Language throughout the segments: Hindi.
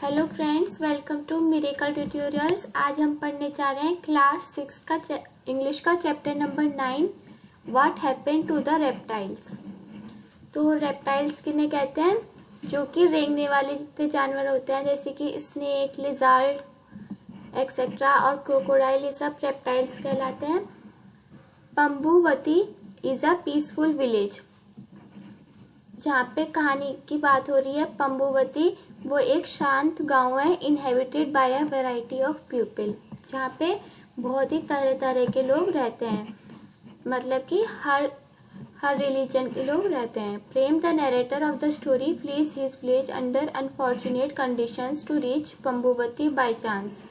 Hello friends, welcome to miracle tutorials. आज हम पढ़ने जा रहे हैं क्लास 6 का इंग्लिश का chapter number 9, what happened to the reptiles. तो रेप्टाइल्स किन्हें कहते हैं? जो कि रेंगने वाले जितने जानवर होते हैं, जैसे कि स्नेक, लिजार्ड एक्सेट्रा और क्रोकोडाइल, ये सब रेप्टाइल्स कहलाते हैं। पंबुवती इज अ पीसफुल विलेज। जहाँ पे कहानी की बात हो रही है, पंबुवती वो एक शांत गांव है, inhabited bye a variety of people, जहाँ पे बहुत ही तरह तरह के लोग रहते हैं, मतलब कि हर रिलीजन के लोग रहते हैं। Prem the narrator of the story flees his village under unfortunate conditions to reach Pambuvati by chance.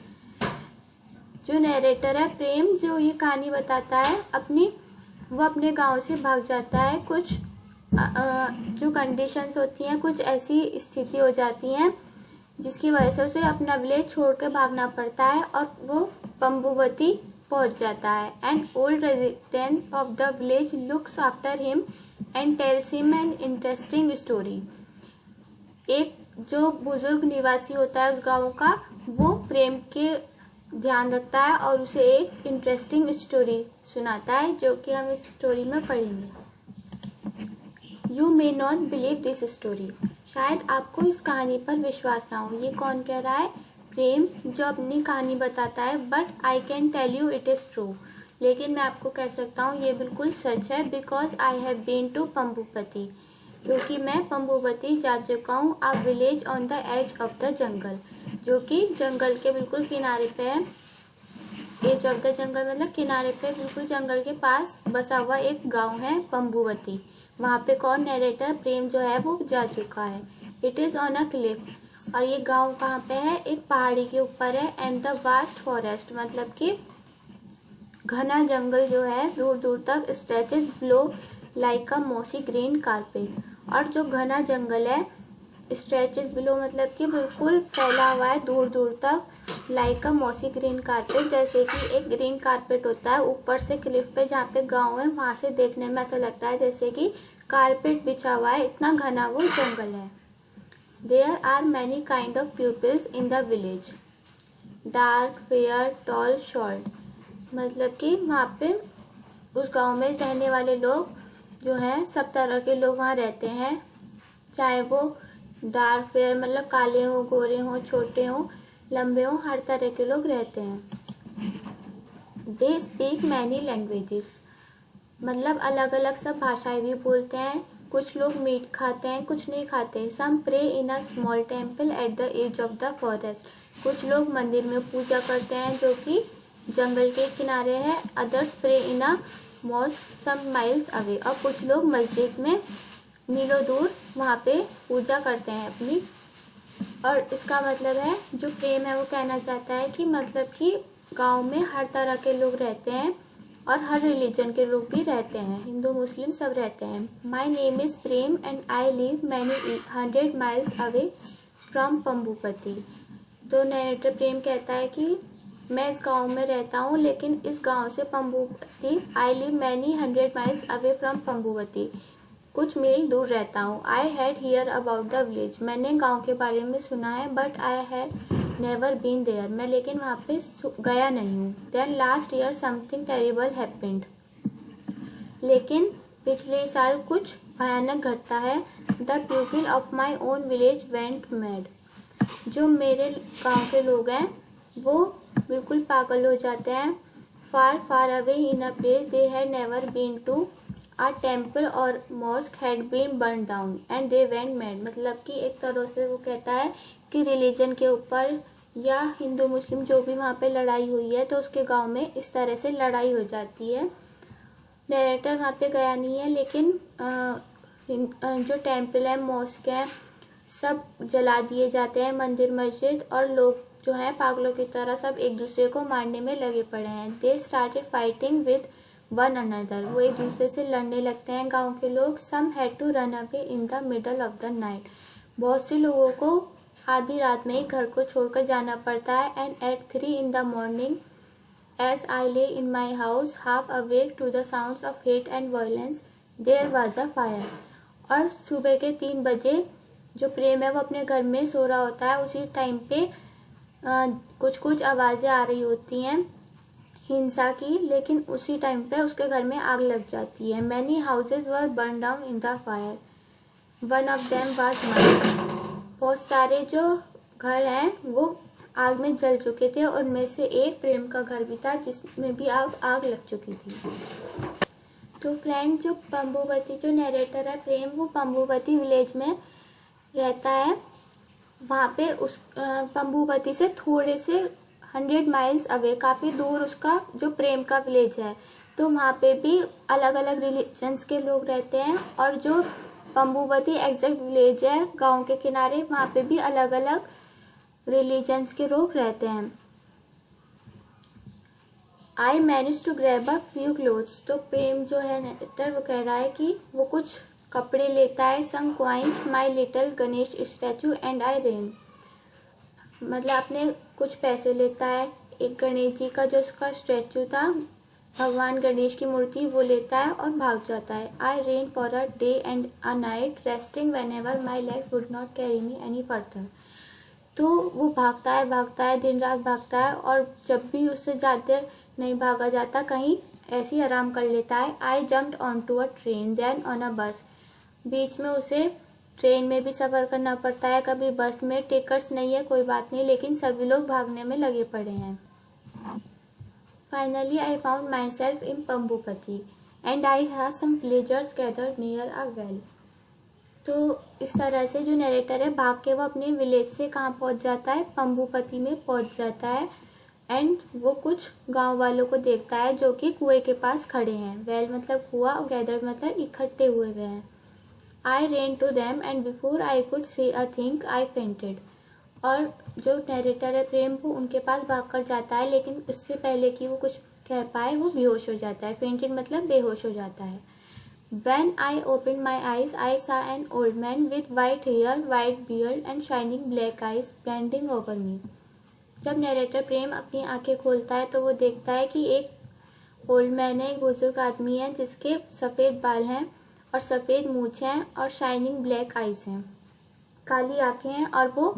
जो नरेटर है प्रेम, जो ये कहानी बताता है वो अपने गांव से भाग जाता है। कुछ जो कंडीशंस होती हैं, कुछ ऐसी स्थिति हो जाती हैं जिसकी वजह से उसे अपना विलेज छोड़ के भागना पड़ता है और वो पंबुवती पहुंच जाता है। And old resident of the village looks after him and tells him an interesting story. एक जो बुजुर्ग निवासी होता है उस गांव का, वो प्रेम के ध्यान रखता है और उसे एक इंटरेस्टिंग स्टोरी सुनाता है, जो कि हम इस स्टोरी में पढ़ेंगे। You may not believe this story. शायद आपको इस कहानी पर विश्वास ना हो। ये कौन कह रहा है? प्रेम, जो अपनी कहानी बताता है। But I can tell you it is true. लेकिन मैं आपको कह सकता हूँ ये बिल्कुल सच है। Because I have been to Pambuvati, क्योंकि मैं पंबुवती जा चुका हूँ। A village on the edge of the jungle, जो कि जंगल के बिल्कुल किनारे पे है। एज ऑफ द जंगल मतलब किनारे पे, बिल्कुल जंगल के पास बसा हुआ एक गांव है पंबुवती। वहाँ पे कौन? नरेटर प्रेम जो है वो जा चुका है। It is on a cliff, और ये गांव कहाँ पे है? एक पहाड़ी के ऊपर है। एंड द वास्ट फॉरेस्ट, मतलब कि घना जंगल जो है दूर दूर तक, स्ट्रेचेज बिलो लाइक अ मॉसी ग्रीन कारपेट। और जो घना जंगल है, स्ट्रेचेज बिलो मतलब कि बिल्कुल फैला हुआ है दूर दूर तक, लाइक अ मॉसी ग्रीन कारपेट, जैसे कि एक ग्रीन कारपेट होता है ऊपर से क्लिफ पे जहाँ पे गांव है, वहाँ से देखने में ऐसा लगता है जैसे कि कारपेट बिछा हुआ है, इतना घना वो जंगल है। There are many kind of peoples in the village, dark, fair, tall, short. मतलब कि वहाँ पे उस गांव में रहने वाले लोग जो हैं, सब तरह के लोग वहाँ रहते हैं, चाहे वो डार्क फेयर मतलब काले हों, गोरे हों, छोटे हों, लंबे हों, हर तरह के लोग रहते हैं। दे स्पीक मैनी लैंग्वेजेस, मतलब अलग अलग सब भाषाएं भी बोलते हैं। कुछ लोग मीट खाते हैं, कुछ नहीं खाते। Some pray in a small temple at the edge of the forest, कुछ लोग मंदिर में पूजा करते हैं जो कि जंगल के किनारे है। Others pray in a mosque some miles away, और कुछ लोग मस्जिद में मीलों दूर वहाँ पे पूजा करते हैं अपनी। और इसका मतलब है, जो प्रेम है वो कहना चाहता है कि मतलब कि गांव में हर तरह के लोग रहते हैं और हर रिलीजन के लोग भी रहते हैं, हिंदू मुस्लिम सब रहते हैं। My name is Prem and I live many 100 miles away from Pambuvati. तो नरेटर प्रेम कहता है कि मैं इस गांव में रहता हूँ, लेकिन इस गांव से Pambuvati, I live many 100 miles away from Pambuvati, कुछ मील दूर रहता हूँ। I had hear about the village, मैंने गांव के बारे में सुना है। But I had never been there, मैं लेकिन वहाँ पे गया नहीं हूँ। Then last year something terrible happened, लेकिन पिछले साल कुछ भयानक घटता है। The people of my own village went mad, जो मेरे गांव के लोग हैं वो बिल्कुल पागल हो जाते हैं। Far far away in a place they had never been to, a temple और mosque had been burn down and they went mad. मतलब कि एक तरह से वो कहता है कि रिलीजन के ऊपर या हिंदू मुस्लिम जो भी वहाँ पे लड़ाई हुई है, तो उसके गांव में इस तरह से लड़ाई हो जाती है। नरेटर वहाँ पे गया नहीं है, लेकिन जो टेम्पल है, मॉस्क है, सब जला दिए जाते हैं, मंदिर मस्जिद, और लोग जो हैं पागलों की तरह सब एक दूसरे को मारने में लगे पड़े हैं। They started fighting with one another, वो एक दूसरे से लड़ने लगते हैं गांव के लोग। Some had to run away in the middle of the night, बहुत से लोगों को आधी रात में ही घर को छोड़कर जाना पड़ता है। And at 3 in the morning as I lay in my house half awake to the sounds of hate and violence, there was a fire। और सुबह के 3 बजे जो प्रेम है वो अपने घर में सो रहा होता है, उसी टाइम पे कुछ कुछ आवाज़ें आ रही होती हैं हिंसा की, लेकिन उसी टाइम पे उसके घर में आग लग जाती है। Many houses were burn down in the fire, one of them was mine. बहुत सारे जो घर हैं वो आग में जल चुके थे, उनमें से एक प्रेम का घर भी था जिसमें भी आग लग चुकी थी। तो फ्रेंड, जो पंबुवती जो नरेटर है प्रेम, वो पंबुवती विलेज में रहता है। वहाँ पे उस पंबुवती से थोड़े से 100 माइल्स अवे, काफ़ी दूर उसका जो प्रेम का विलेज है। तो वहाँ पे भी अलग अलग रिलीजन्स के लोग रहते हैं, और जो पंबुवती एग्जैक्ट विलेज है गांव के किनारे, वहाँ पे भी अलग अलग रिलीजन्स के लोग रहते हैं। I manage to grab a few clothes. तो प्रेम जो है नरेटर वो कह रहा है कि वो कुछ कपड़े लेता है। Some coins my little Ganesh statue and I ran. मतलब अपने कुछ पैसे लेता है, एक गणेश जी का जो उसका स्टैचू था, भगवान गणेश की मूर्ति, वो लेता है और भाग जाता है। I ran for a day and a night resting whenever my legs would not carry me any further. तो वो भागता है दिन रात भागता है, और जब भी उससे ज़्यादा नहीं भागा जाता, कहीं ऐसे ही आराम कर लेता है। I jumped on to a train then on a bus. बीच में उसे ट्रेन में भी सफ़र करना पड़ता है, कभी बस में। टिकट्स नहीं है, कोई बात नहीं, लेकिन सभी लोग भागने में लगे पड़े हैं। Finally I found myself in Pambupati and I have some villagers gathered near a well. तो इस तरह से जो नरेटर है भाग के वो अपने विलेज से कहाँ पहुँच जाता है, पंबुपति में पहुँच जाता है। एंड वो कुछ गांव वालों को देखता है जो कि कुएं के पास खड़े हैं। वेल मतलब कुआं, और गैदर मतलब इकट्ठे हुए हैं। I ran to them and before I could say a thing I fainted. और जो नरेटर है प्रेम, वो उनके पास भाग कर जाता है, लेकिन इससे पहले कि वो कुछ कह पाए वो बेहोश हो जाता है। फेंटेड मतलब बेहोश हो जाता है। When I opened my eyes, I saw an old man with white hair, white beard and shining black eyes bending over me. जब नरेटर प्रेम अपनी आंखें खोलता है तो वो देखता है कि एक ओल्ड मैन है, एक बुजुर्ग आदमी है जिसके सफ़ेद बाल हैं और सफ़ेद मूंछ हैं और शाइनिंग ब्लैक आइज हैं, काली आंखें हैं, और वो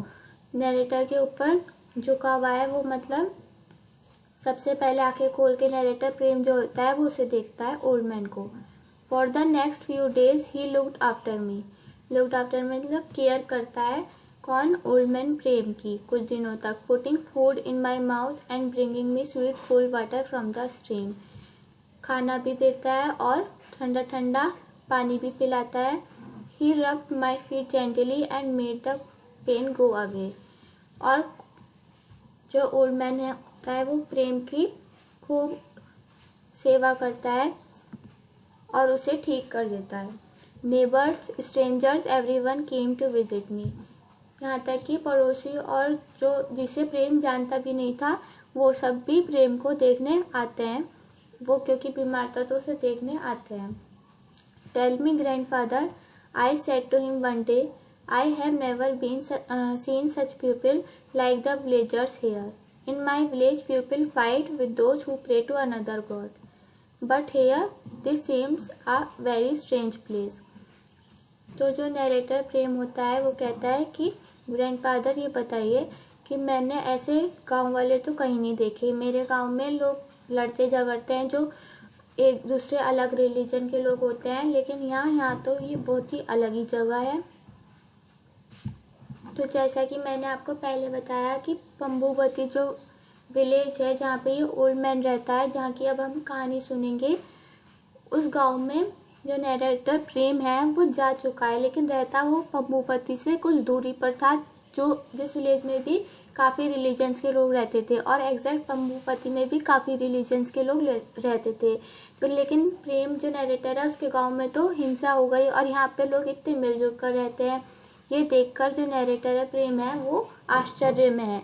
नरेटर के ऊपर झुका हुआ है। वो मतलब सबसे पहले आंखें खोल के नरेटर प्रेम जो होता है वो उसे देखता है, ओल्ड मैन को। For the next few days he looked after me. Looked after मतलब केयर करता है। कौन? ओल्ड मैन प्रेम की। कुछ दिनों तक। Putting food in my mouth and bringing me sweet cold water from the stream. खाना भी देता है और ठंडा ठंडा पानी भी पिलाता है। He rubbed my feet gently and made the pain go away. और जो ओल्ड मैन होता है वो प्रेम की खूब सेवा करता है और उसे ठीक कर देता है। Neighbours, strangers, everyone came to visit me. यहाँ तक कि पड़ोसी और जो जिसे प्रेम जानता भी नहीं था वो सब भी प्रेम को देखने आते हैं। वो क्योंकि बीमार था तो उसे देखने आते हैं। Tell me grandfather, I said to him one day, I have never been seen such people like the villagers here. In my village people fight with those who pray to another god, but here this seems a very strange place. तो जो नरेटर प्रेम होता है वो कहता है कि ग्रैंडफादर ये बताइए कि मैंने ऐसे गांव वाले तो कहीं नहीं देखे। मेरे गांव में लोग लड़ते झगड़ते हैं जो एक दूसरे अलग रिलीजन के लोग होते हैं, लेकिन यहाँ तो ये बहुत ही अलग ही जगह है। तो जैसा कि मैंने आपको पहले बताया कि पंबुवती जो विलेज है जहाँ पे ये ओल्ड मैन रहता है, जहाँ की अब हम कहानी सुनेंगे, उस गांव में जो नरेटर प्रेम है वो जा चुका है, लेकिन रहता वो पंबुवती से कुछ दूरी पर था, जो जिस विलेज में भी काफ़ी रिलीजन्स के लोग रहते थे, और एग्जैक्ट पंबुवती में भी काफ़ी रिलीजन्स के लोग रहते थे। तो लेकिन प्रेम जो नरेटर है उसके गांव में तो हिंसा हो गई और यहाँ पे लोग इतने मिलजुल कर रहते हैं। ये देखकर जो नरेटर है प्रेम है वो आश्चर्य में है।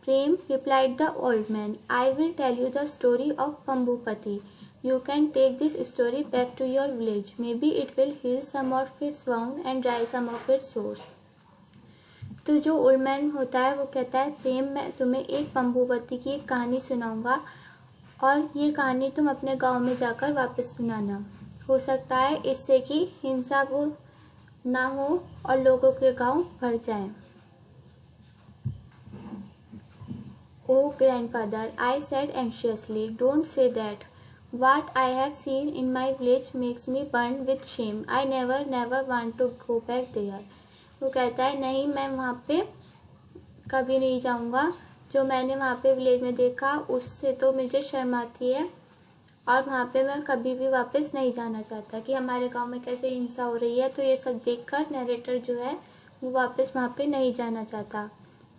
प्रेम replied the old man, I will tell you the story of Pambupati. You can take this story back to your village. Maybe it will heal some of its wound and dry some of its sores. तो जो ओल्ड मैन होता है वो कहता है, प्रेम मैं तुम्हें एक पंबुवती की एक कहानी सुनाऊंगा और ये कहानी तुम अपने गांव में जाकर वापस सुनाना। हो सकता है इससे कि हिंसा वो ना हो और लोगों के गांव भर जाएं। Oh grandfather, I said anxiously, don't say that. What I have seen in my village makes me burn with shame. I never want to go back there. वो कहता है नहीं, मैं वहाँ पे कभी नहीं जाऊँगा। जो मैंने वहाँ पे विलेज में देखा उससे तो मुझे शर्म आती है और वहाँ पे मैं कभी भी वापस नहीं जाना चाहता कि हमारे गांव में कैसे हिंसा हो रही है। तो ये सब देखकर नरेटर जो है वो वापस वहाँ पे नहीं जाना चाहता।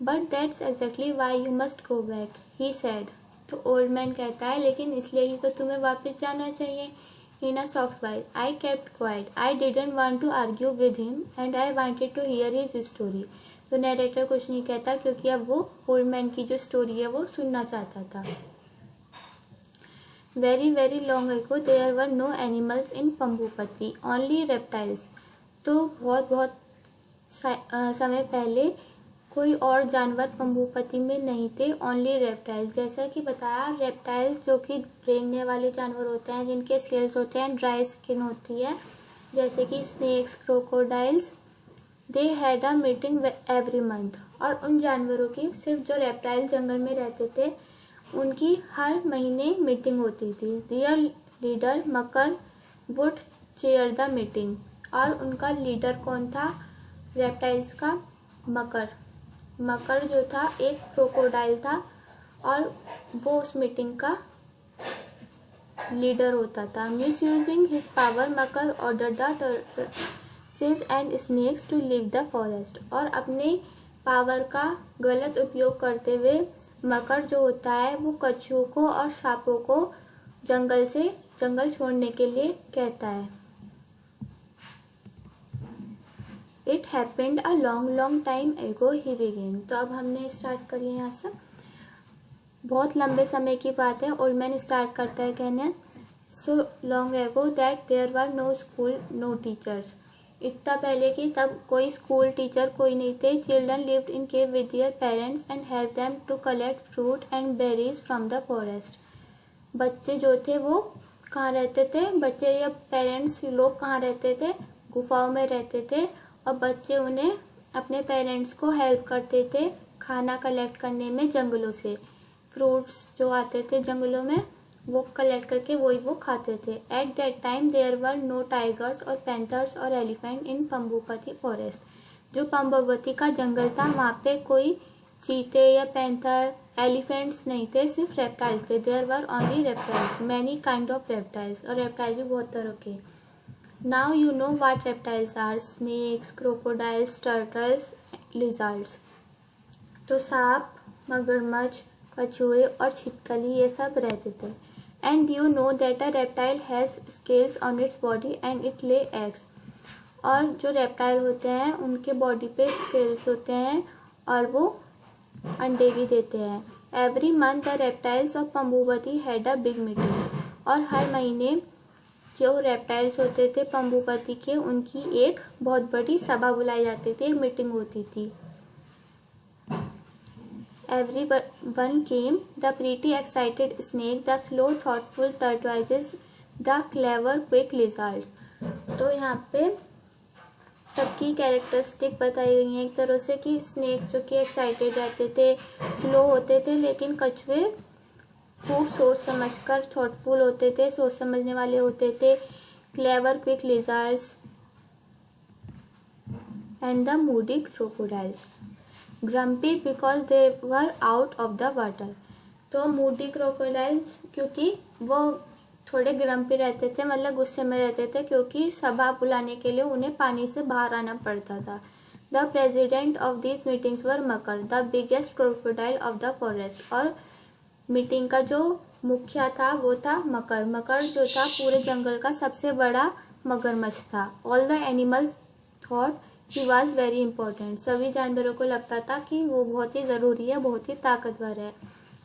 But that's exactly why you must go back, he sad. तो ओल्ड मैन कहता है लेकिन इसलिए ही तो तुम्हें वापस जाना चाहिए। In a soft voice, I kept quiet, I didn't want to argue with him and I wanted to hear his story. तो नरेटर कुछ नहीं कहता क्योंकि अब वो ओल्ड मैन की जो स्टोरी है वो सुनना चाहता था। Very long ago there were no animals in Pambupati, only reptiles. तो बहुत समय पहले कोई और जानवर पंबूपति में नहीं थे, ओनली रेप्टाइल्स। जैसा कि बताया, रेप्टाइल्स जो कि रेंगने वाले जानवर होते हैं, जिनके स्केल्स होते हैं, ड्राई स्किन होती है, जैसे कि snakes, crocodiles. They had a meeting every month. और उन जानवरों की, सिर्फ जो रेप्टाइल जंगल में रहते थे, उनकी हर महीने मीटिंग होती थी। Their leader Makar would chair the meeting. और उनका लीडर कौन था रेप्टाइल्स का? मकर। मकर जो था एक क्रोकोडाइल था और वो उस मीटिंग का लीडर होता था। Misusing his power, Makar order the turtles and snakes to leave the forest. और अपने पावर का गलत उपयोग करते हुए मकर जो होता है वो कछुओं को और सांपों को जंगल छोड़ने के लिए कहता है। It happened a long time एगो ही बिगेन। तो अब हमने स्टार्ट करी है यहाँ से। बहुत लंबे समय की बात है। ओल्ड मैन स्टार्ट करता है कहने, so long ago that there were no school no teachers. इतना पहले कि तब कोई स्कूल टीचर कोई नहीं थे। Children lived in cave with their parents and help them to collect fruit and berries from the forest. बच्चे जो थे वो कहाँ रहते थे? बच्चे या पेरेंट्स लोग कहाँ रहते थे? गुफाओं में रहते थे। और बच्चे उन्हें, अपने पेरेंट्स को हेल्प करते थे खाना कलेक्ट करने में जंगलों से। फ्रूट्स जो आते थे जंगलों में वो कलेक्ट करके वही वो खाते थे। At that time there were no tigers और पैंथर्स और एलिफेंट इन पंबूपति फॉरेस्ट। जो पंबूपति का जंगल था वहाँ पे कोई चीते या पैंथर, एलिफेंट्स नहीं थे, सिर्फ रेप्टाइल्स थे। There were only reptiles, many kind of reptiles. और रेप्टाइल भी बहुत तरह के। Now you know what reptiles are, snakes, crocodiles, turtles, lizards. तो सांप, मगरमच्छ, कछुए और छिपकली ये सब रहते थे। And you know that a reptile has scales on its body and it lay eggs. और जो रेप्टाइल होते हैं उनके बॉडी पे स्केल्स होते हैं और वो अंडे भी देते हैं। Every month the reptiles of Pambupati had a big meeting. और हर महीने जो रेप्टाइल्स होते थे पंबूपति के, उनकी एक बहुत बड़ी सभा बुलाई जाती थी, मीटिंग होती थी। Everyone came, the pretty excited snake, the slow thoughtful tortoises, the clever quick lizards। तो यहाँ पे सबकी कैरेक्टरिस्टिक बताई गई हैं एक तरह से कि स्नेक्स जो कि एक्साइटेड रहते थे, स्लो होते थे, लेकिन कछुए खूब सोच समझकर थॉटफुल होते थे, सोच समझने वाले होते थे। Clever quick lizards and the Moody crocodiles, grumpy because they were out of the water. तो मूडी क्रोकोडाइल्स क्योंकि वो थोड़े ग्रम्पी रहते थे, मतलब गुस्से में रहते थे, क्योंकि सभा बुलाने के लिए उन्हें पानी से बाहर आना पड़ता था। The president of this meetings were Makar, the biggest crocodile of the forest. और मीटिंग का जो मुखिया था वो था मकर। मकर जो था पूरे जंगल का सबसे बड़ा मगरमच्छ था। All the animals thought he was very important. सभी जानवरों को लगता था कि वो बहुत ही ज़रूरी है, बहुत ही ताकतवर है।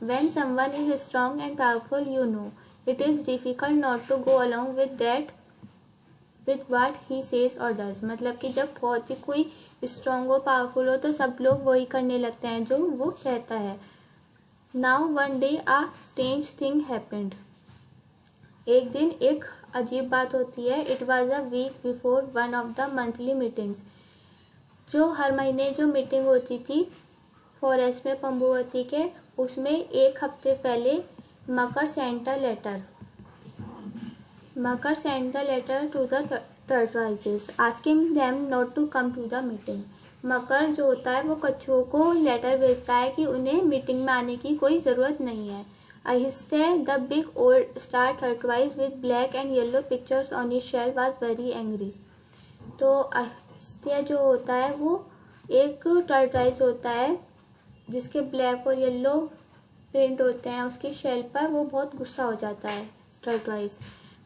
When someone is strong and powerful, you know, it is difficult not to go along with what he says or does। मतलब कि जब बहुत ही कोई स्ट्रॉन्ग हो, पावरफुल हो, तो सब लोग वही करने लगते हैं जो वो कहता है। Now one day a strange thing happened। एक दिन एक अजीब बात होती है। It was a week before one of the monthly meetings. जो हर महीने जो मीटिंग होती थी फॉरेस्ट में पंबुवती के, उसमें एक हफ्ते पहले Makar sent a letter to the tortoises asking them not to come to the meeting। Makar जो होता है वो कछुओं को लेटर भेजता है कि उन्हें मीटिंग में आने की कोई ज़रूरत नहीं है। आहिस्ते the big old star tortoise with black and yellow pictures on his shell was very angry। तो आहिस्ते जो होता है वो एक tortoise होता है जिसके ब्लैक और येलो प्रिंट होते हैं उसकी शेल पर। वो बहुत गुस्सा हो जाता है tortoise।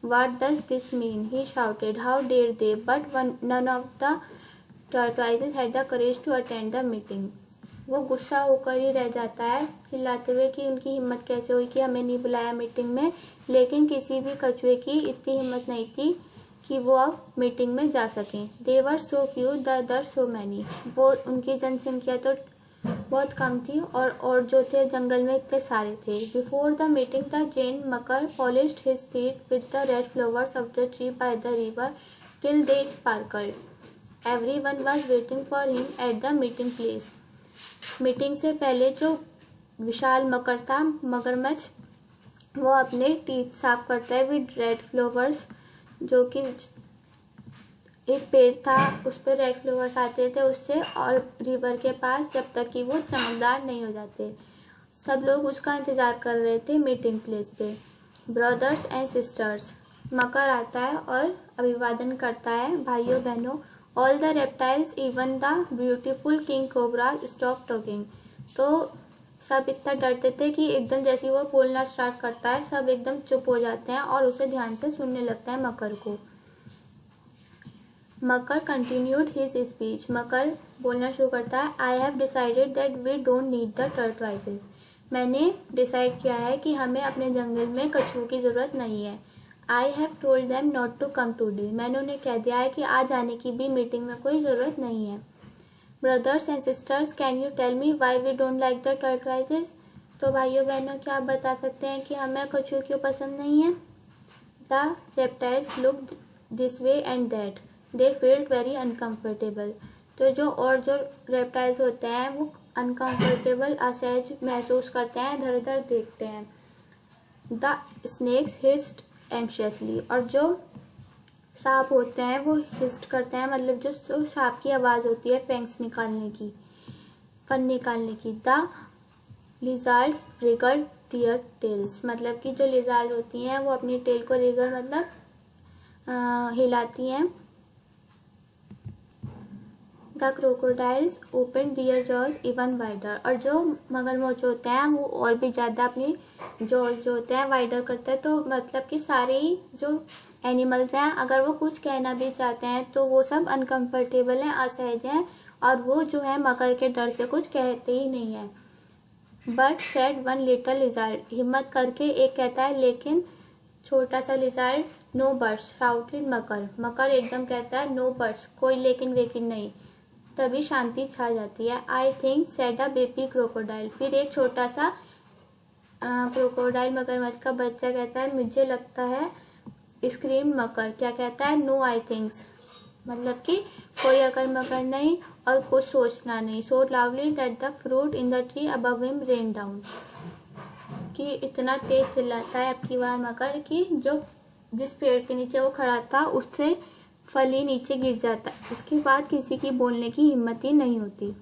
What does this mean? He shouted. How dare they? But none of the tortoises had the courage to attend the meeting। वो गुस्सा होकर ही रह जाता है चिल्लाते हुए कि उनकी हिम्मत कैसे हुई कि हमें नहीं बुलाया मीटिंग में, लेकिन किसी भी कछुए की इतनी हिम्मत नहीं थी कि वो अब मीटिंग में जा सकें। They were so few, the others so many। वो उनकी जनसंख्या तो बहुत कम थी और जो थे जंगल में इतने सारे थे। Before the meeting the Jain Makar polished his teeth with the red flowers of the tree by the river till they sparkled. Everyone was waiting for him at the meeting place. Meeting से पहले जो विशाल मकर था, मगरमच्छ, वो अपने टीथ साफ करता है विद रेड फ्लावर्स, जो कि एक पेड़ था उस पर रेड फ्लावर्स आते थे उससे, और रिवर के पास जब तक कि वो चमकदार नहीं हो जाते। सब लोग उसका इंतज़ार कर रहे थे मीटिंग प्लेस पे। ब्रदर्स एंड सिस्टर्स, मकर आता है और अभिवादन करता है भाइयों बहनों। All the reptiles even the beautiful king cobra stop talking. तो सब इतना डरते थे कि एकदम जैसे ही वो बोलना स्टार्ट करता है सब एकदम चुप हो जाते हैं और उसे ध्यान से सुनने लगता है मकर को। Makar continued his speech. Makar बोलना शुरू करता है। I have decided that we don't need the tortoises। मैंने डिसाइड किया है कि हमें अपने जंगल में कछुओं की ज़रूरत नहीं है। I have told them not to come today. मैंने उन्हें कह दिया है कि आज आने की भी मीटिंग में कोई ज़रूरत नहीं है। Brothers and sisters can you tell me why we don't like the tortoises। तो भाइयों बहनों क्या आप बता सकते हैं कि हमें कछुए क्यों पसंद नहीं है। The reptiles look this way and that, they field very uncomfortable. तो जो रेप्टाइल्स होते हैं वो अनकम्फर्टेबल, असहज महसूस करते हैं, इधर उधर देखते हैं। The snakes hissed anxiously. और जो सांप होते हैं वो हिस्ट करते हैं, मतलब जो सांप की आवाज़ होती है फैंक्स निकालने की, फन निकालने की। The lizards wriggled their tails. मतलब कि जो लिजार्ड होती हैं वो अपनी टेल को रिगल मतलब हिलाती हैं। The crocodiles open their jaws even wider. और जो मगरमच्छ होते हैं वो और भी ज़्यादा अपनी जॉज जो होते हैं वाइडर करते हैं। तो मतलब कि सारे ही जो एनिमल्स हैं अगर वो कुछ कहना भी चाहते हैं तो वो सब अनकम्फर्टेबल हैं, असहज हैं, और वो जो है मकर के डर से कुछ कहते ही नहीं है। But said one little lizard. हिम्मत करके एक कहता है लेकिन छोटा सा लिजार्ड। नो बर्ड्स शाउटेड मकर। मकर एकदम कहता है नो बर्ड्स, कोई लेकिन वेकिन नहीं। तभी शांति छा जाती है। I think said a baby crocodile. फिर एक छोटा सा क्रोकोडाइल मगरमच्छ का बच्चा कहता है मुझे लगता है। स्क्रीम मकर। क्या कहता है। नो आई थिंक्स, मतलब कि कोई अगर मकर नहीं और कुछ सोचना नहीं। So loudly that the fruit in the tree above him rain down. कि इतना तेज चिल्लाता है अब की बार मकर कि जो जिस पेड़ के नीचे वो खड़ा था उससे फल ही नीचे गिर जाता है। उसके बाद किसी की बोलने की हिम्मत ही नहीं होती।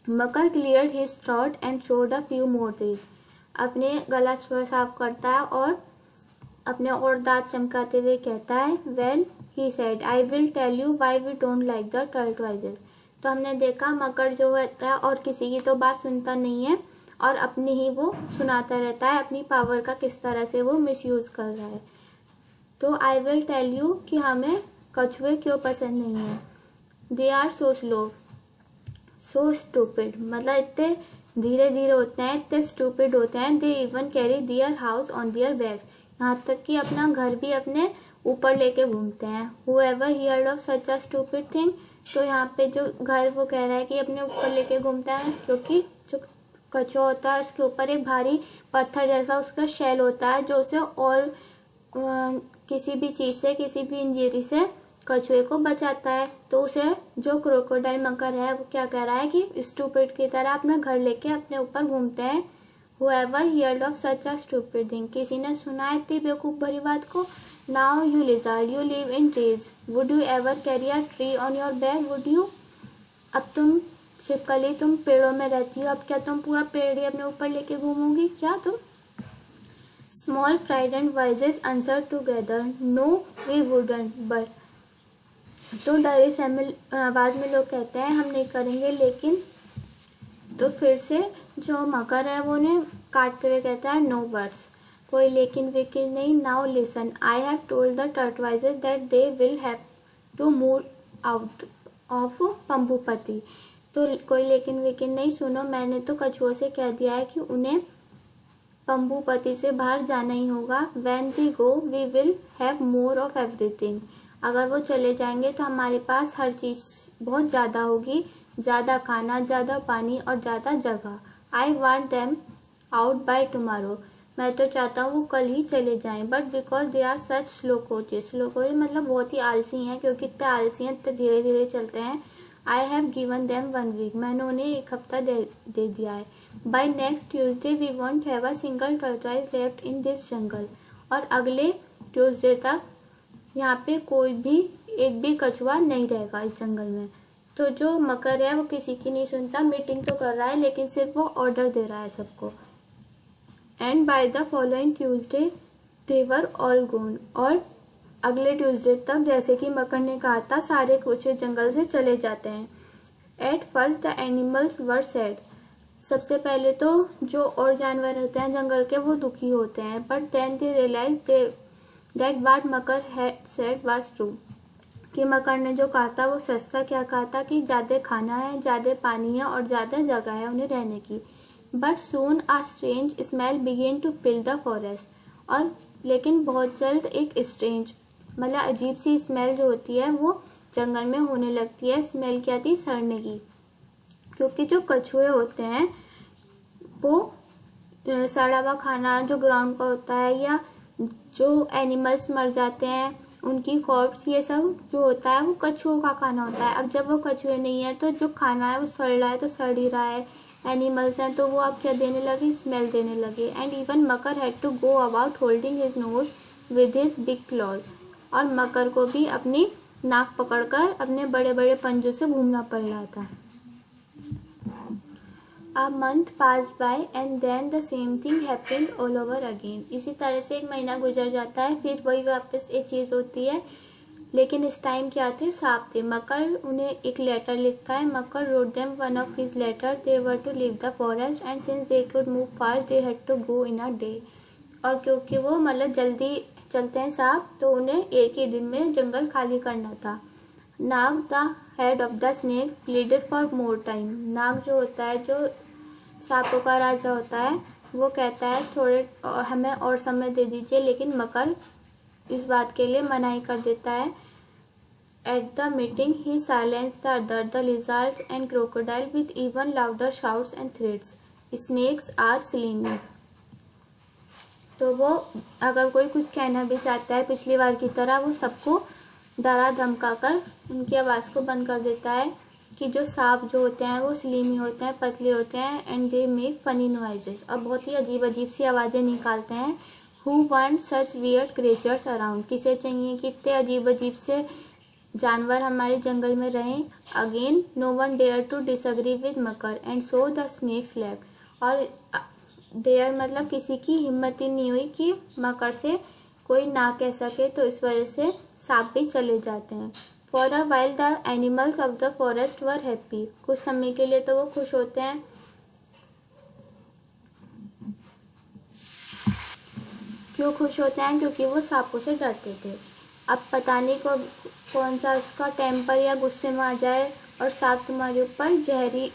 Makar cleared his throat and showed a few more teeth. अपने गला साफ करता है और अपने और दांत चमकाते हुए कहता है well he said I will tell you why we don't like the tortoises। तो हमने देखा मकर जो होता है और किसी की तो बात सुनता नहीं है और अपनी ही वो सुनाता रहता है, अपनी पावर का किस तरह से वो मिसयूज़ कर रहा है। तो आई विल टेल यू कि हमें कछुए क्यों पसंद नहीं है। They are so slow so stupid. मतलब इतने धीरे धीरे होते हैं, इतने स्टूपिड होते हैं। They even carry their house on their backs. यहाँ तक कि अपना घर भी अपने ऊपर लेके घूमते हैं। Whoever heard of such a stupid thing। तो यहाँ पे जो घर वो कह रहा है कि अपने ऊपर लेके घूमता है क्योंकि जो कछुआ होता है उसके ऊपर एक भारी पत्थर जैसा उसका शेल होता है जो उसे और किसी भी चीज़ से, किसी भी इंजरी से कछुए को बचाता है। तो उसे जो क्रोकोडाइल मकर है वो क्या कह रहा है कि स्टूपिड की तरह अपना घर लेके अपने ऊपर घूमते हैं। Whoever heard of such a stupid thing? किसी ने सुना है इतनी बेवकूफ़ भरी बात को? Now you lizard, you live in trees. Would you ever carry a tree on your back? Would you? अब तुम छिपकली, तुम पेड़ों में रहती हो, अब क्या तुम पूरा पेड़ ही अपने ऊपर लेके घूमोगी क्या तुम? Small frightened voices answered together, No, we wouldn't, but तो डरे सहमे आवाज़ में लोग कहते हैं हम नहीं करेंगे, लेकिन तो फिर से जो मकर है वो उन्हें काटते हुए कहता है नो बर्ड्स, कोई लेकिन विकिन नहीं। Now listen, I have told the tortoises that they will have to move out of Pambupati. तो कोई लेकिन विकिन नहीं, सुनो, मैंने तो कछुओं से कह दिया है कि उन्हें पंबुपति से बाहर जाना ही होगा। When they go we will have more of everything. अगर वो चले जाएंगे तो हमारे पास हर चीज़ बहुत ज़्यादा होगी, ज़्यादा खाना, ज़्यादा पानी और ज़्यादा जगह। I want them out by tomorrow. मैं तो चाहता हूँ वो कल ही चले जाएं, but because they are such slow coaches. Slow coaches मतलब बहुत ही आलसी हैं, क्योंकि इतने आलसी हैं, इतने धीरे धीरे चलते हैं। I have given them 1 week. मैंने उन्हें 1 हफ्ता दे दिया है। By next Tuesday we won't have a single tortoise left in this jungle. और अगले ट्यूसडे तक यहाँ पे कोई भी एक भी कछुआ नहीं रहेगा इस जंगल में। तो जो मकर है वो किसी की नहीं सुनता, मीटिंग तो कर रहा है लेकिन सिर्फ वो ऑर्डर दे रहा है सबको। And by the following Tuesday they were all gone. और अगले ट्यूसडे तक, जैसे कि मकर ने कहा था, सारे कछुए जंगल से चले जाते हैं। At first the animals were sad. सबसे पहले तो जो और जानवर होते हैं जंगल के वो दुखी होते हैं, but then they realise that what Makar had said was true. कि मकर ने जो कहा था वो सच था। क्या कहा था कि ज़्यादा खाना है, ज़्यादा पानी है और ज़्यादा जगह है उन्हें रहने की। But soon a strange smell began to fill the forest. और लेकिन बहुत जल्द एक स्ट्रेंज मतलब अजीब सी स्मेल जो होती है वो जंगल में होने लगती है। स्मेल क्या थी? सड़ने की। क्योंकि जो कछुए होते हैं वो सड़ा हुआ खाना जो ग्राउंड का होता है, या जो एनिमल्स मर जाते हैं उनकी कॉर्प्स, ये सब जो होता है वो कछुओं का खाना होता है। अब जब वो कछुए नहीं है तो जो खाना है वो सड़ रहा है, तो सड़ ही रहा है। एनिमल्स हैं तो वो अब क्या देने लगे? स्मेल देने लगे। And even Makar had to go about holding his nose with his big claws. और मकर को भी अपनी नाक पकड़कर अपने बड़े बड़े पंजों से घूमना पड़ रहा था। A month passed by and then the same thing happened all over again. इसी तरह से 1 महीना गुजर जाता है, फिर वही वापस एक चीज़ होती है। लेकिन इस टाइम क्या थे? सांप थे। मकर उन्हें एक लेटर लिखता है। मकर wrote them one of his letters. They were to leave the forest and since they could move fast, they had to go in a day. और क्योंकि वो मतलब जल्दी चलते हैं सांप, तो उन्हें एक ही दिन में जंगल खाली करना था। Nag the head of the snake pleaded for more time. Nag जो होता है, जो सांपों का राजा होता है, वो कहता है थोड़े हमें और समय दे दीजिए, लेकिन मकर इस बात के लिए मनाही कर देता है। At the meeting he silenced the other, the lizard and crocodile with even louder shouts and threats, snakes are slimy. तो वो अगर कोई कुछ कहना भी चाहता है पिछली बार की तरह, वो सबको डरा धमका कर उनकी आवाज़ को बंद कर देता है। कि जो सांप जो होते हैं वो स्लीमी होते हैं, पतले होते हैं, and they make funny noises, और बहुत ही अजीब अजीब सी आवाज़ें निकालते हैं। Who want such weird creatures around. किसे चाहिए कि इतने अजीब अजीब से जानवर हमारे जंगल में रहें। Again no one dare to disagree with Makar and so the snakes left. और डेयर मतलब किसी की हिम्मत ही नहीं हुई कि मकर से कोई ना कह सके, तो इस वजह से सांप भी चले जाते हैं। For a while the animals of the forest were happy. कुछ समय के लिए तो वो खुश होते हैं। क्यों खुश होते हैं? क्योंकि वो सांपों से डरते थे। अब पता नहीं कौन सा उसका टेम्पर या गुस्से में आ जाए और सांप तुम्हारे ऊपर जहरी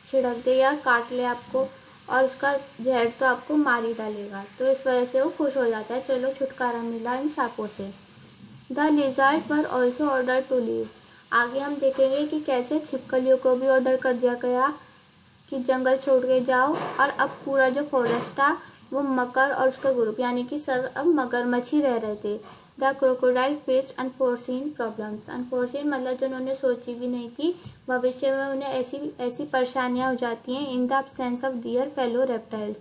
छिड़क दे या काट ले आपको, और उसका जहर तो आपको मार ही डालेगा। तो इस वजह से वो खुश हो जाता है, चलो छुटकारा मिला इन सांपों से। The lizard were also order to leave. आगे हम देखेंगे कि कैसे छिपकलियों को भी ऑर्डर कर दिया गया कि जंगल छोड़ के जाओ। और अब पूरा जो फॉरेस्ट था वो मकर और उसका ग्रुप यानी कि सब अब मगरमच्छ ही रह रहे थे। The crocodile faced unforeseen problems. Unforeseen मतलब जो उन्होंने सोची भी नहीं थी, भविष्य में उन्हें ऐसी ऐसी परेशानियां हो जाती हैं। In the absence of their fellow reptiles,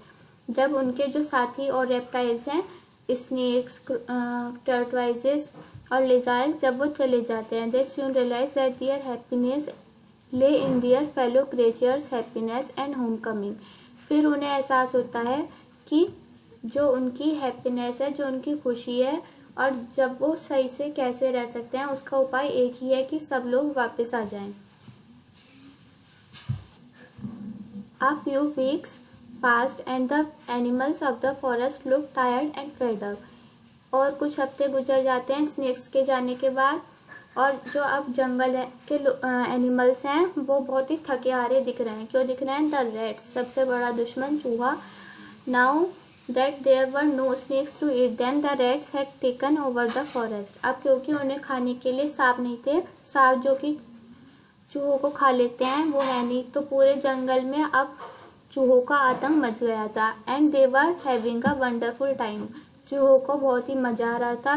जब उनके जो साथी और रेप्टाइल्स हैं, स्नेक्स, टर्टवाइजेस और लिजार्ड, जब वो चले जाते हैं, they soon realize that their happiness lay in their fellow creatures happiness and homecoming. फिर उन्हें एहसास होता है कि जो उनकी हैप्पीनेस है, जो उनकी खुशी है, और जब वो सही से कैसे रह सकते हैं, उसका उपाय एक ही है कि सब लोग वापस आ जाएं। A few weeks passed and the animals of the forest looked tired and fed up. और कुछ हफ्ते गुजर जाते हैं स्नेक्स के जाने के बाद, और जो अब जंगल के एनिमल्स हैं वो बहुत ही थके हारे दिख रहे हैं। क्यों दिख रहे हैं? द रैट्स, सबसे बड़ा दुश्मन चूहा। Now that there were no snakes to eat them, the rats had taken over the forest. अब क्योंकि उन्हें खाने के लिए सांप नहीं थे, सांप जो कि चूहों को खा लेते हैं वो है नहीं, तो पूरे जंगल में अब चूहों का आतंक मच गया था। And they were having a wonderful time. चूहों को बहुत ही मजा आ रहा था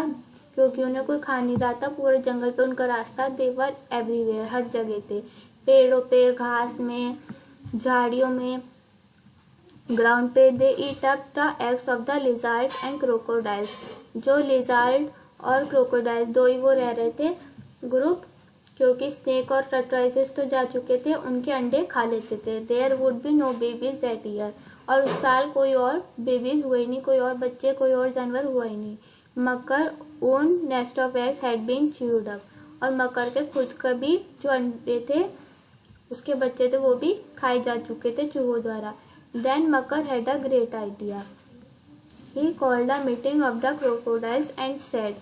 क्योंकि उन्हें कोई खा नहीं रहा था। पूरे जंगल पे उनका रास्ता, दे वर एवरीवेयर, हर जगह थे, पेड़ों पे, घास में, झाड़ियों में, ग्राउंड पे। They eat up the eggs of the lizards and crocodiles. जो लिजार्ड और क्रोकोडाइल दो ही वो रह रहे थे ग्रुप, क्योंकि स्नेक और टर्टवाइजेस तो जा चुके थे, उनके अंडे खा लेते थे। There would be no babies that year. और उस साल कोई और बेबीज हुए नहीं, कोई और बच्चे, कोई और जानवर हुआ ही नहीं। Makar own nest of eggs had been chewed up. और मकर के खुद का भी जो अंडे थे, उसके बच्चे थे, वो भी खाए जा चुके थे चूहों द्वारा। Then Makar had a great idea. He called a meeting of the crocodiles and said,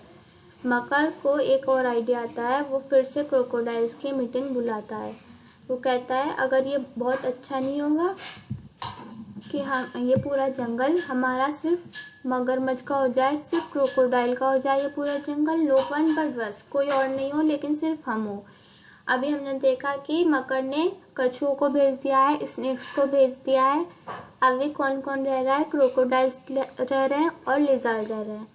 मकर को एक और आइडिया आता है, वो फिर से क्रोकोडाइल्स की मीटिंग बुलाता है। वो कहता है अगर ये बहुत अच्छा नहीं होगा कि हम ये पूरा जंगल हमारा सिर्फ मगरमच्छ का हो जाए, सिर्फ क्रोकोडाइल का हो जाए ये पूरा जंगल, नो वन बट बस, कोई और नहीं हो लेकिन सिर्फ हम हो। अभी हमने देखा कि मकर ने कछुओं को भेज दिया है, स्नेक्स को भेज दिया है। अभी कौन कौन रह रहा है? क्रोकोडाइल्स रह रहे हैं और लिजार्ड रह रहे हैं।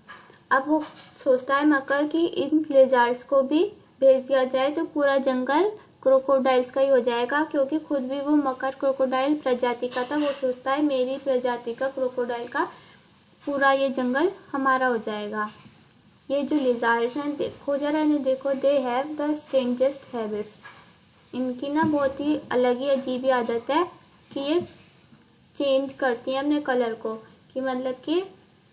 अब वो सोचता है मकर कि इन लिजार्ड्स को भी भेज दिया जाए तो पूरा जंगल क्रोकोडाइल्स का ही हो जाएगा, क्योंकि खुद भी वो मकर क्रोकोडाइल प्रजाति का था। वो सोचता है मेरी प्रजाति का क्रोकोडाइल का पूरा ये जंगल हमारा हो जाएगा। ये जो लिजार्ड्स हैं, देखो जरा इन्हें देखो, they have the strangest habits. इनकी ना बहुत ही अलग ही अजीब ही आदत है कि ये चेंज करती हैं अपने कलर को, कि मतलब कि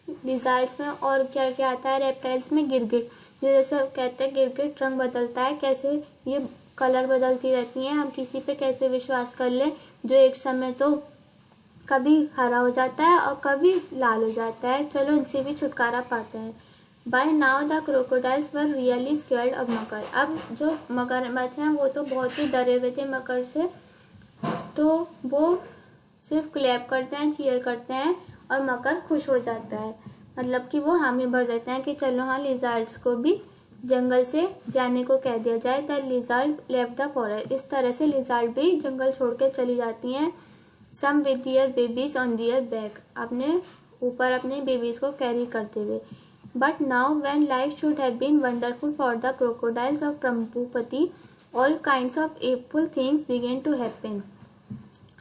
लिजार्ड्स में और क्या क्या आता है, रेप्टाइल्स में गिरगिट, जो जैसे कहते हैं गिरगिट रंग बदलता है, कैसे ये कलर बदलती रहती हैं। हम किसी पे कैसे विश्वास कर लें जो एक समय तो कभी हरा हो जाता है और कभी लाल हो जाता है। चलो इनसे भी छुटकारा पाते हैं। By now the crocodiles were really scared of मकर। अब जो मगरमच्छ हैं वो तो बहुत ही डरे हुए थे मकर से, तो वो सिर्फ क्लैप करते हैं, चीयर करते हैं और मकर खुश हो जाता है। मतलब कि वो हामी भर देते हैं कि चलो हाँ लिजार्ड्स को भी जंगल से जाने को कह दिया जाए। The lizard left the forest. इस तरह से लिजार्ड भी जंगल छोड़ के चली जाती हैं। Some with their babies on their back, अपने ऊपर अपने बेबीज को कैरी करते हुए। But now when life should have been wonderful for the crocodiles of Prabhupati, all kinds of evil things began to happen.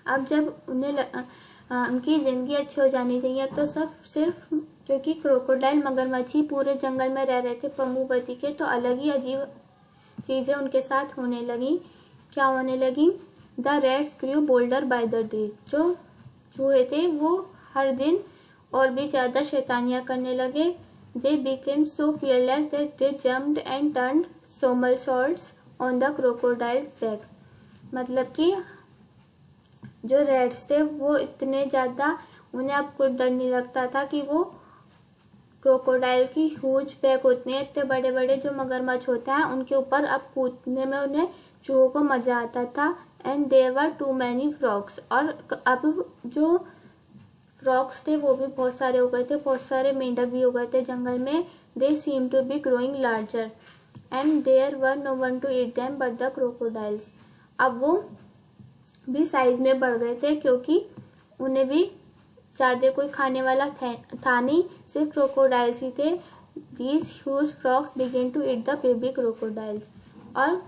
अब जब उनकी ज़िंदगी अच्छी हो जानी चाहिए, तो सब सिर्फ क्योंकि क्रोकोडाइल मगरमच्छी पूरे जंगल में रह रहे थे प्रभुपति के, तो अलग ही अजीब चीज़ें उनके साथ होने लगी। क्या होने लगी? The rats grew bolder by the day. जो चूहे थे वो हर दिन और भी ज़्यादा शैतानियाँ करने लगे। They became so fearless that they jumped and turned somersaults on the crocodiles' backs. मतलब कि जो रेड्स थे वो इतने ज़्यादा, उन्हें अब कुछ डर नहीं लगता था कि वो क्रोकोडाइल की ह्यूज बैक होती हैं, इतने बड़े बड़े जो मगरमच्छ होते हैं उनके ऊपर अब कूदने में उन्हें चूहों को मज़ा आता था। And there were too many frogs. और अब जो फ्रॉक्स थे वो भी बहुत सारे हो गए थे, बहुत सारे मेंढक भी हो गए थे जंगल में। They seem to be growing larger and there were no one to eat them but the crocodiles. अब वो भी साइज में बढ़ गए थे क्योंकि उन्हें भी ज़्यादा कोई खाने वाला था नहीं, सिर्फ क्रोकोडाइल्स ही थे। These huge frogs begin to eat the baby crocodiles. और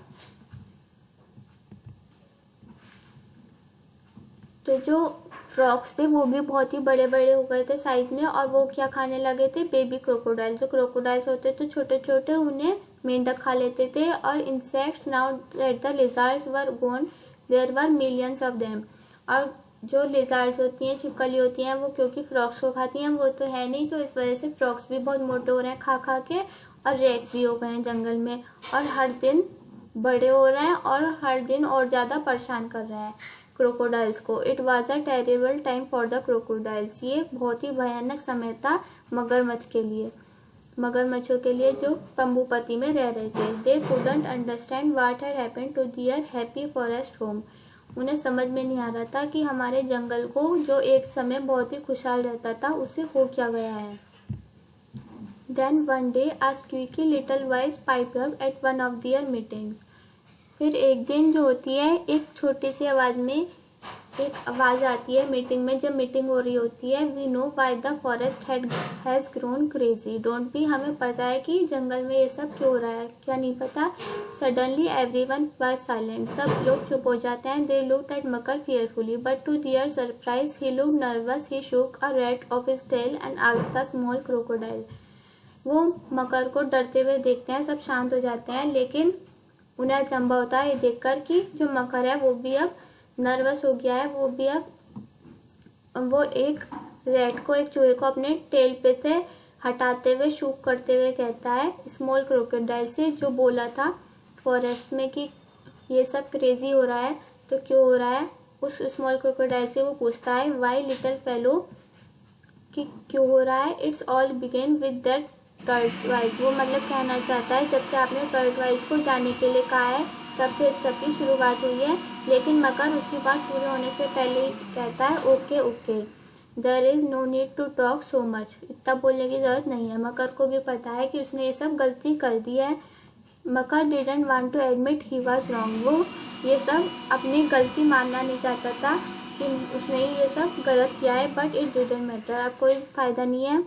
तो जो फ्रॉग्स थे वो भी बहुत ही बड़े बड़े हो गए थे साइज में, और वो क्या खाने लगे थे, बेबी क्रोकोडाइल। जो क्रोकोडाइल्स होते थे छोटे छोटे, उन्हें मेंढक खा लेते थे। और insects, now that the lizards were gone, there were millions of them. और जो लिजर्ड्स होती हैं, छिपकली होती हैं, वो क्योंकि फ्रॉग्स को खाती हैं, वो तो है नहीं, तो इस वजह से फ्रॉग्स भी बहुत मोटे हो रहे हैं खा खा के, और रेट्स भी हो गए हैं जंगल में, और हर दिन बड़े हो रहे हैं, और हर दिन और ज़्यादा परेशान कर रहे हैं क्रोकोडाइल्स को। It was a terrible time for the crocodiles. ये बहुत ही भयानक समय था मगरमच्छ के लिए, मगरमच्छों के लिए जो पंबुपति में रह रहे थे। They couldn't understand what had happened to their happy forest home. उन्हें समझ में नहीं आ रहा था कि हमारे जंगल को, जो एक समय बहुत ही खुशहाल रहता था, उसे हो क्या गया है। Then one day a squeaky little voice piped up at one of their meetings. फिर एक दिन जो होती है, एक छोटी सी आवाज़ में एक आवाज़ आती है मीटिंग में, जब मीटिंग हो रही होती है। We know why the forest has grown crazy, don't be. हमें पता है कि जंगल में ये सब क्यों हो रहा है, क्या नहीं पता। सडनली एवरीवन वाज साइलेंट, सब लोग चुप हो जाते हैं। They looked at Makar fearfully, but to their surprise he looked nervous. He shook a rat of his tail and asked the small crocodile. वो मकर को डरते हुए देखते हैं, सब शांत हो जाते हैं, लेकिन उन्हें अचंभा होता है ये देखकर कि जो मकर है वो भी अब नर्वस हो गया है। वो भी अब वो एक रैट को, एक चूहे को अपने टेल पे से हटाते हुए, शूक करते हुए कहता है स्मॉल क्रोकोडाइल से, जो बोला था फॉरेस्ट में कि ये सब क्रेजी हो रहा है, तो क्यों हो रहा है। उस स्मॉल क्रोकोडाइल से वो पूछता है वाई लिटिल फेलो, कि क्यों हो रहा है। It's all began with that tortoise. वो मतलब कहना चाहता है जब से आपने टर्टवाइज को जाने के लिए कहा है, तब से इस सब की शुरुआत हुई है। लेकिन मकर उसकी बात पूरी होने से पहले ही कहता है okay okay, there is no need to talk so much. इतना बोलने की ज़रूरत नहीं है। मकर को भी पता है कि उसने ये सब गलती कर दी है। Makar didn't want to admit he was wrong. वो ये सब अपनी गलती मानना नहीं चाहता था कि उसने ये सब गलत किया है, बट इट डिडंट मैटर, अब कोई फ़ायदा नहीं है।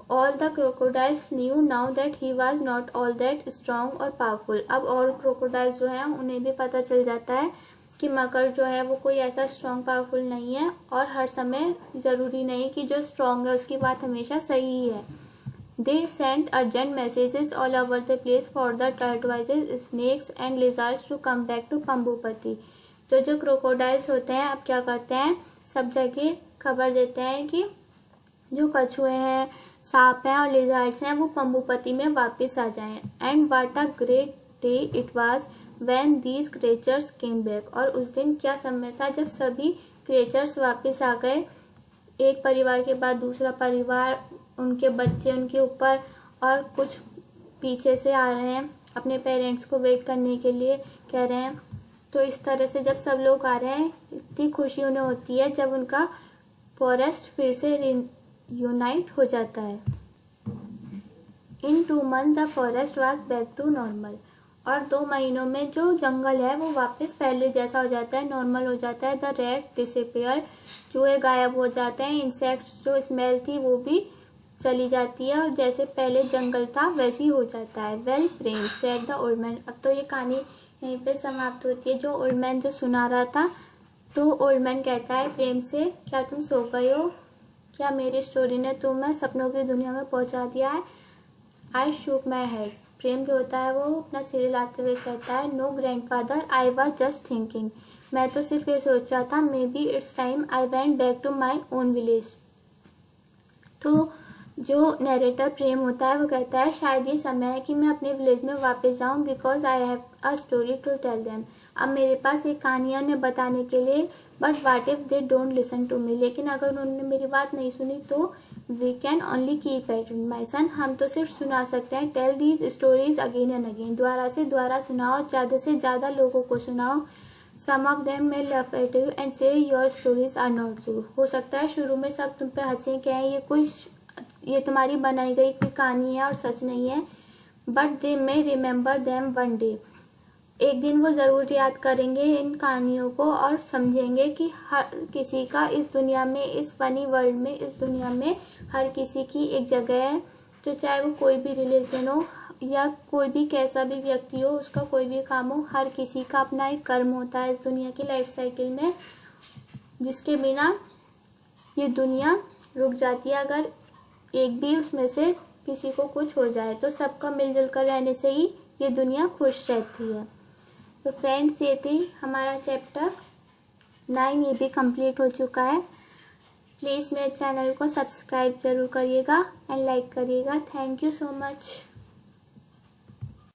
All the crocodiles knew now that he was not all that strong or powerful. अब और क्रोकोडाइल जो हैं उन्हें भी पता चल जाता है कि मकर जो है वो कोई ऐसा स्ट्रॉन्ग पावरफुल नहीं है, और हर समय ज़रूरी नहीं कि जो स्ट्रॉन्ग है उसकी बात हमेशा सही ही है। They sent urgent messages all over the place for the tortoises, snakes and lizards to come back to पंबुपति। तो जो क्रोकोडाइल्स होते हैं अब क्या करते हैं, सब जगह खबर देते हैं कि जो कछुए हैं, सांप हैं और लिजर्ड्स हैं, वो पंबुपति में वापस आ जाएं। And what a great day it was when these creatures came back. और उस दिन क्या समय था जब सभी क्रिएचर्स वापस आ गए, एक परिवार के बाद दूसरा परिवार, उनके बच्चे उनके ऊपर, और कुछ पीछे से आ रहे हैं अपने पेरेंट्स को वेट करने के लिए, कह रहे हैं। तो इस तरह से जब सब लोग आ रहे हैं, इतनी खुशी उन्हें होती है जब उनका फॉरेस्ट फिर से यूनाइट हो जाता है। In 2 months the forest was back to normal. और 2 महीनों में जो जंगल है वो वापस पहले जैसा हो जाता है, नॉर्मल हो जाता है। द रेड डिसअपीयर, चूहे गायब हो जाते हैं। इंसेक्ट्स जो स्मेल थी वो भी चली जाती है, और जैसे पहले जंगल था वैसे ही हो जाता है। Well Prem said the old man. अब तो ये कहानी यहीं पे समाप्त होती है। जो ओल्ड मैन जो सुना रहा था, तो ओल्ड मैन कहता है प्रेम से, क्या तुम सो गए हो, क्या मेरी स्टोरी ने तुम्हें सपनों की दुनिया में पहुंचा दिया है। आई शूक माई हेड। प्रेम जो होता है वो अपना सिर हिलाते हुए कहता है no grandfather, I was just thinking. मैं तो सिर्फ ये सोच रहा था, maybe it's time I went back to my own village. तो जो नरेटर प्रेम होता है वो कहता है शायद ये समय है कि मैं अपने विलेज में वापस जाऊं, because I have a story to tell them. अब मेरे पास एक कहानी है उन्हें बताने के लिए, but what if they don't listen to me. लेकिन अगर उन्होंने मेरी बात नहीं सुनी तो we can only keep at my son, हम तो सिर्फ सुना सकते हैं। Tell these stories again and again, दोबारा से दोबारा सुनाओ, ज़्यादा से ज़्यादा लोगों को सुनाओ। Some of them may laugh at you and say your stories are not true. हो सकता है शुरू में सब तुम पे हंसे कहें ये तुम्हारी बनाई गई कोई कहानी है और सच नहीं है, but they may remember them one day. एक दिन वो ज़रूर याद करेंगे इन कहानियों को और समझेंगे कि हर किसी का इस दुनिया में, इस फनी वर्ल्ड में, इस दुनिया में हर किसी की एक जगह है। तो चाहे वो कोई भी रिलीजन हो या कोई भी कैसा भी व्यक्ति हो, उसका कोई भी काम हो, हर किसी का अपना एक कर्म होता है इस दुनिया की लाइफ साइकिल में, जिसके बिना ये दुनिया रुक जाती है। अगर एक भी उसमें से किसी को कुछ हो जाए तो सबका मिलजुल कर रहने से ही ये दुनिया खुश रहती है। तो फ्रेंड्स, ये थी हमारा चैप्टर 9, ये भी कंप्लीट हो चुका है। प्लीज़ मेरे चैनल को सब्सक्राइब ज़रूर करिएगा एंड लाइक करिएगा। Thank you so much.